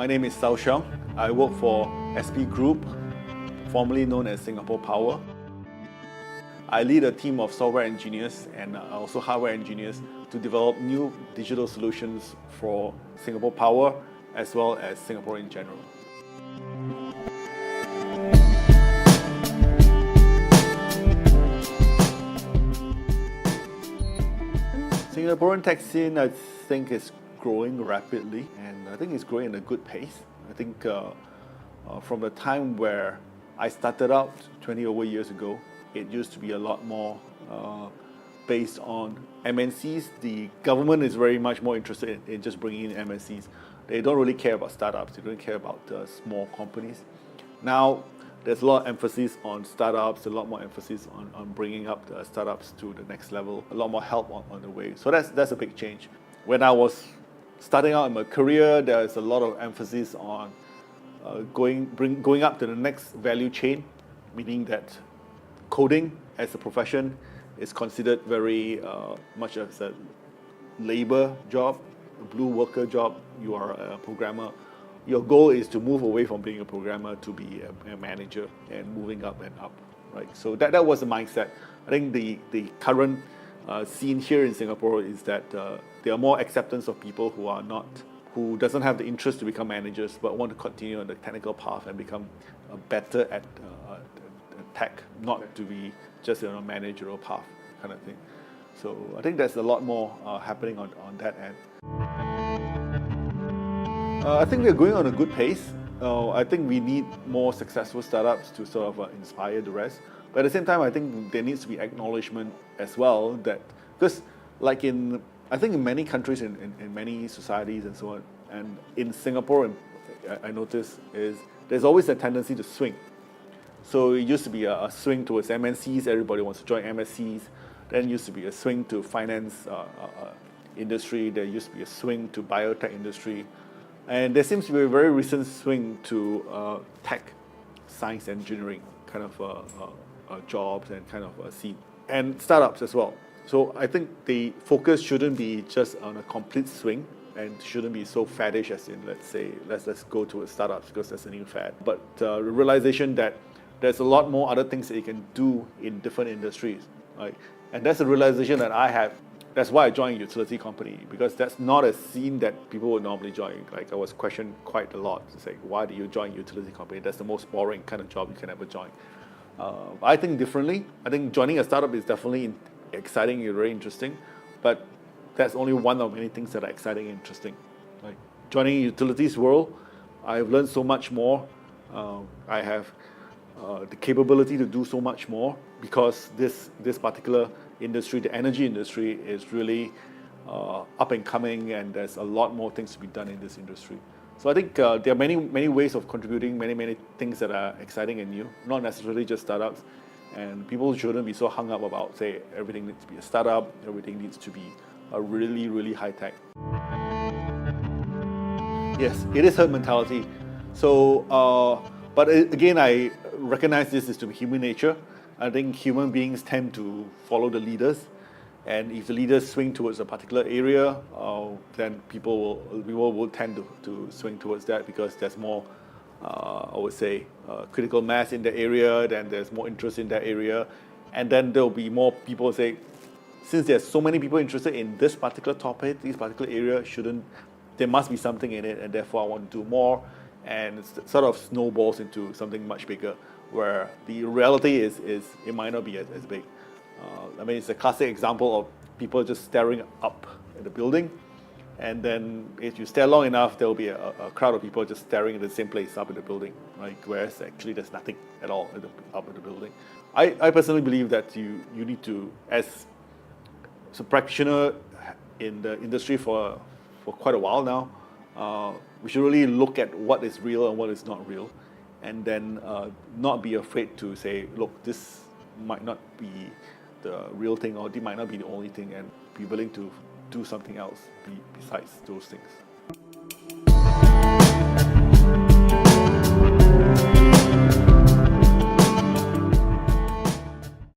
My name is Sau Sheong. I work for SP Group, formerly known as Singapore Power. I lead a team of software engineers and also hardware engineers to develop new digital solutions for Singapore Power as well as Singapore in general. Singaporean tech scene, I think, is growing rapidly, and I think it's growing at a good pace. I think from the time where I started out 20 over years ago, it used to be a lot more based on MNCs. The government is very much more interested in just bringing in MNCs. They don't really care about startups. They don't care about small companies. Now, there's a lot of emphasis on startups, a lot more emphasis on bringing up the startups to the next level, a lot more help on the way. So that's a big change. When I was starting out in my career, there's a lot of emphasis on going up to the next value chain, meaning that coding as a profession is considered very much as a labor job, a blue worker job. You are a programmer. Your goal is to move away from being a programmer to be a manager and moving up and up, right? So that was the mindset. I think the current scene here in Singapore is that there are more acceptance of people who doesn't have the interest to become managers but want to continue on the technical path and become better at tech, not to be just a managerial path kind of thing. So I think there's a lot more happening on that end. I think we're going on a good pace. I think we need more successful startups to sort of inspire the rest. But at the same time, I think there needs to be acknowledgement as well that, because like I think in many countries, in many societies and so on, and in Singapore, I notice there's always a tendency to swing. So it used to be a swing towards MNCs, everybody wants to join MNCs. Then it used to be a swing to finance industry, there used to be a swing to biotech industry. And there seems to be a very recent swing to tech, science, engineering kind of jobs and kind of a scene. And startups as well. So I think the focus shouldn't be just on a complete swing and shouldn't be so faddish as in, let's go towards startups because that's a new fad. But the realization that there's a lot more other things that you can do in different industries, right? And that's a realization that I have. That's why I joined a utility company, because that's not a scene that people would normally join. Like I was questioned quite a lot. It's like, why do you join a utility company? That's the most boring kind of job you can ever join. I think differently. I think joining a startup is definitely exciting and very interesting, but that's only one of many things that are exciting and interesting. Like joining a utilities world, I've learned so much more. I have the capability to do so much more because this particular industry, the energy industry, is really up and coming, and there's a lot more things to be done in this industry. So I think there are many ways of contributing, many things that are exciting and new, not necessarily just startups. And people shouldn't be so hung up about, say, everything needs to be a startup, everything needs to be a really high tech. Yes, it is herd mentality. So, but again, I recognize this is to be human nature. I think human beings tend to follow the leaders, and if the leaders swing towards a particular area, then people will tend to swing towards that because there's more, I would say, critical mass in the area, then there's more interest in that area, and then there'll be more people say, since there's so many people interested in this particular topic, this particular area, there must be something in it, and therefore I want to do more, and it sort of snowballs into something much bigger, where the reality is it might not be as big. I mean, it's a classic example of people just staring up at the building, and then if you stare long enough, there will be a crowd of people just staring at the same place up in the building, right? Whereas actually there's nothing at all up in the building. I personally believe that you need to, as a practitioner in the industry for quite a while now, we should really look at what is real and what is not real, and then not be afraid to say, look, this might not be the real thing, or it might not be the only thing, and be willing to do something else besides those things.